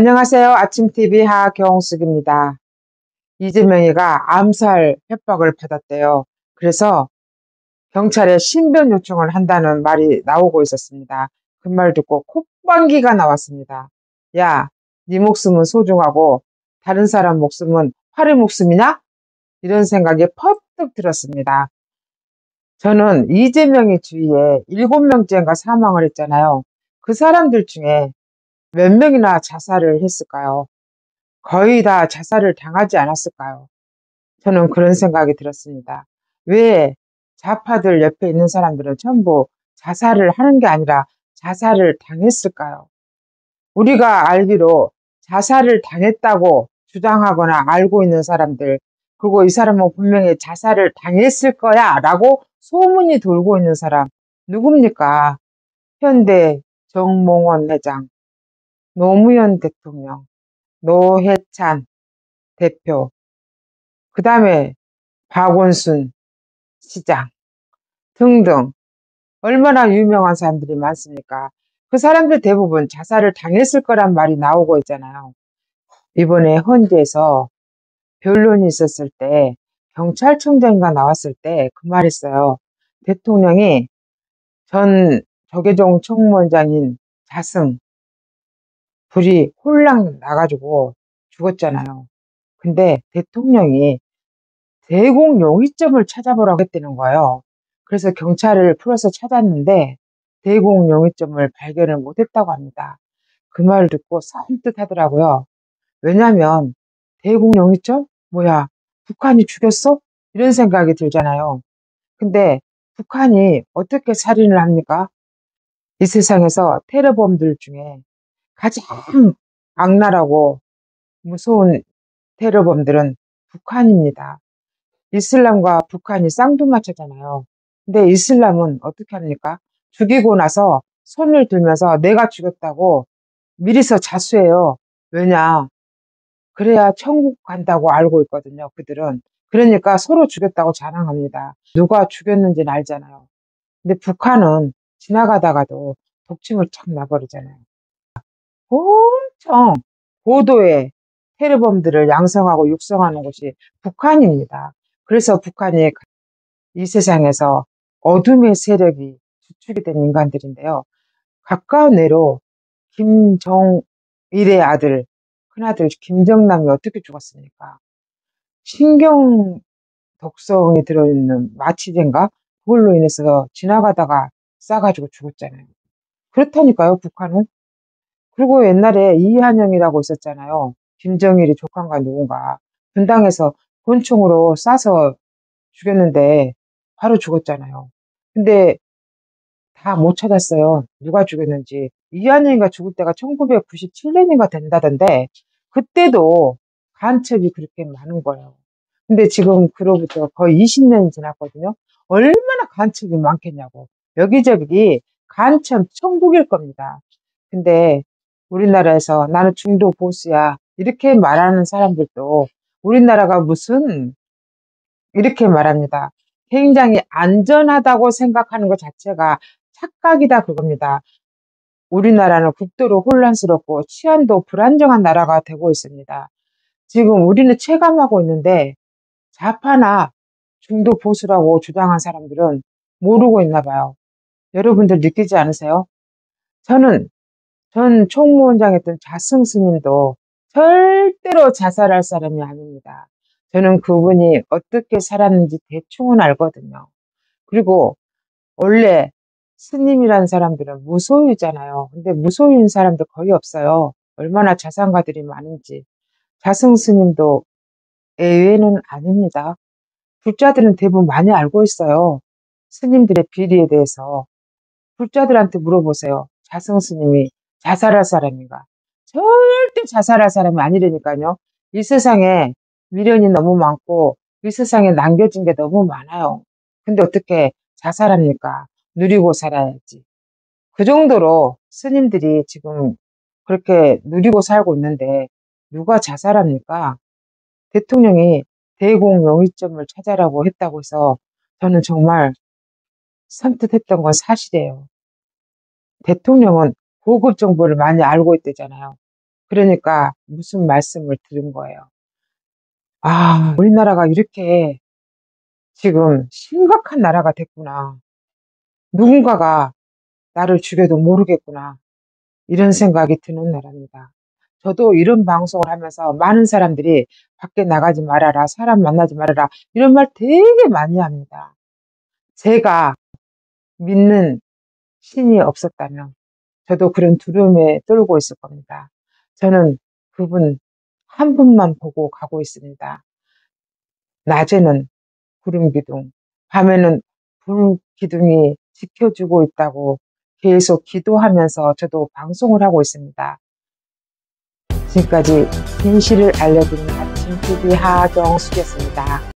안녕하세요. 아침TV 하경숙입니다. 이재명이가 암살 협박을 받았대요. 그래서 경찰에 신변 요청을 한다는 말이 나오고 있었습니다. 그 말 듣고 콧방귀가 나왔습니다. 야, 네 목숨은 소중하고 다른 사람 목숨은 화리 목숨이냐? 이런 생각이 퍼뜩 들었습니다. 저는 이재명의 주위에 7명째인가 사망을 했잖아요. 그 사람들 중에 몇 명이나 자살을 했을까요? 거의 다 자살을 당하지 않았을까요? 저는 그런 생각이 들었습니다. 왜 좌파들 옆에 있는 사람들은 전부 자살을 하는 게 아니라 자살을 당했을까요? 우리가 알기로 자살을 당했다고 주장하거나 알고 있는 사람들, 그리고 이 사람은 분명히 자살을 당했을 거야 라고 소문이 돌고 있는 사람 누굽니까? 현대 정몽원 회장, 노무현 대통령, 노회찬 대표, 그 다음에 박원순 시장 등등 얼마나 유명한 사람들이 많습니까? 그 사람들 대부분 자살을 당했을 거란 말이 나오고 있잖아요. 이번에 헌재에서 변론이 있었을 때 경찰청장인가 나왔을 때 그 말했어요. 대통령이 전 조계종 총무원장인 자승 불이 홀랑 나가지고 죽었잖아요. 근데 대통령이 대공용의점을 찾아보라고 했다는 거예요. 그래서 경찰을 풀어서 찾았는데 대공용의점을 발견을 못했다고 합니다. 그 말 듣고 섬뜩하더라고요. 왜냐면 대공용의점? 뭐야, 북한이 죽였어? 이런 생각이 들잖아요. 근데 북한이 어떻게 살인을 합니까? 이 세상에서 테러범들 중에 가장 악랄하고 무서운 테러범들은 북한입니다. 이슬람과 북한이 쌍두마차잖아요. 근데 이슬람은 어떻게 합니까? 죽이고 나서 손을 들면서 내가 죽였다고 미리서 자수해요. 왜냐? 그래야 천국 간다고 알고 있거든요, 그들은. 그러니까 서로 죽였다고 자랑합니다. 누가 죽였는지는 알잖아요. 근데 북한은 지나가다가도 독침을 착 놔버리잖아요. 엄청 고도의 테러범들을 양성하고 육성하는 곳이 북한입니다. 그래서 북한이 이 세상에서 어둠의 세력이 주축이 된 인간들인데요. 가까운 애로 김정일의 아들, 큰아들 김정남이 어떻게 죽었습니까? 신경 독성이 들어있는 마취제인가? 그걸로 인해서 지나가다가 싸가지고 죽었잖아요. 그렇다니까요, 북한은. 그리고 옛날에 이한영이라고 있었잖아요. 김정일이 조카인가 누군가. 분당에서 권총으로 쏴서 죽였는데 바로 죽었잖아요. 근데 다 못 찾았어요. 누가 죽였는지. 이한영이가 죽을 때가 1997년인가 된다던데 그때도 간첩이 그렇게 많은 거예요. 근데 지금 그로부터 거의 20년이 지났거든요. 얼마나 간첩이 많겠냐고. 여기저기 간첩 천국일 겁니다. 근데 우리나라에서 나는 중도 보수야 이렇게 말하는 사람들도 우리나라가 무슨 이렇게 말합니다. 굉장히 안전하다고 생각하는 것 자체가 착각이다 그겁니다. 우리나라는 국도로 혼란스럽고 치안도 불안정한 나라가 되고 있습니다. 지금 우리는 체감하고 있는데 좌파나 중도 보수라고 주장한 사람들은 모르고 있나 봐요. 여러분들 느끼지 않으세요? 저는 전 총무원장했던 자승 스님도 절대로 자살할 사람이 아닙니다. 저는 그분이 어떻게 살았는지 대충은 알거든요. 그리고 원래 스님이라는 사람들은 무소유잖아요. 근데 무소유인 사람도 거의 없어요. 얼마나 자산가들이 많은지. 자승 스님도 예외는 아닙니다. 불자들은 대부분 많이 알고 있어요. 스님들의 비리에 대해서. 불자들한테 물어보세요. 자승 스님이 자살할 사람인가? 절대 자살할 사람이 아니라니까요. 이 세상에 미련이 너무 많고 이 세상에 남겨진 게 너무 많아요. 근데 어떻게 자살합니까? 누리고 살아야지. 그 정도로 스님들이 지금 그렇게 누리고 살고 있는데 누가 자살합니까? 대통령이 대공용의점을 찾아라고 했다고 해서 저는 정말 섬뜩했던 건 사실이에요. 대통령은 고급 정보를 많이 알고 있대잖아요. 그러니까 무슨 말씀을 드린 거예요. 우리나라가 이렇게 지금 심각한 나라가 됐구나. 누군가가 나를 죽여도 모르겠구나. 이런 생각이 드는 나라입니다. 저도 이런 방송을 하면서 많은 사람들이 밖에 나가지 말아라, 사람 만나지 말아라, 이런 말 되게 많이 합니다. 제가 믿는 신이 없었다면 저도 그런 두려움에 떨고 있을 겁니다. 저는 그분 한 분만 보고 가고 있습니다. 낮에는 구름기둥, 밤에는 불기둥이 지켜주고 있다고 계속 기도하면서 저도 방송을 하고 있습니다. 지금까지 진실을 알려드리는 아침 TV 하정숙이었습니다.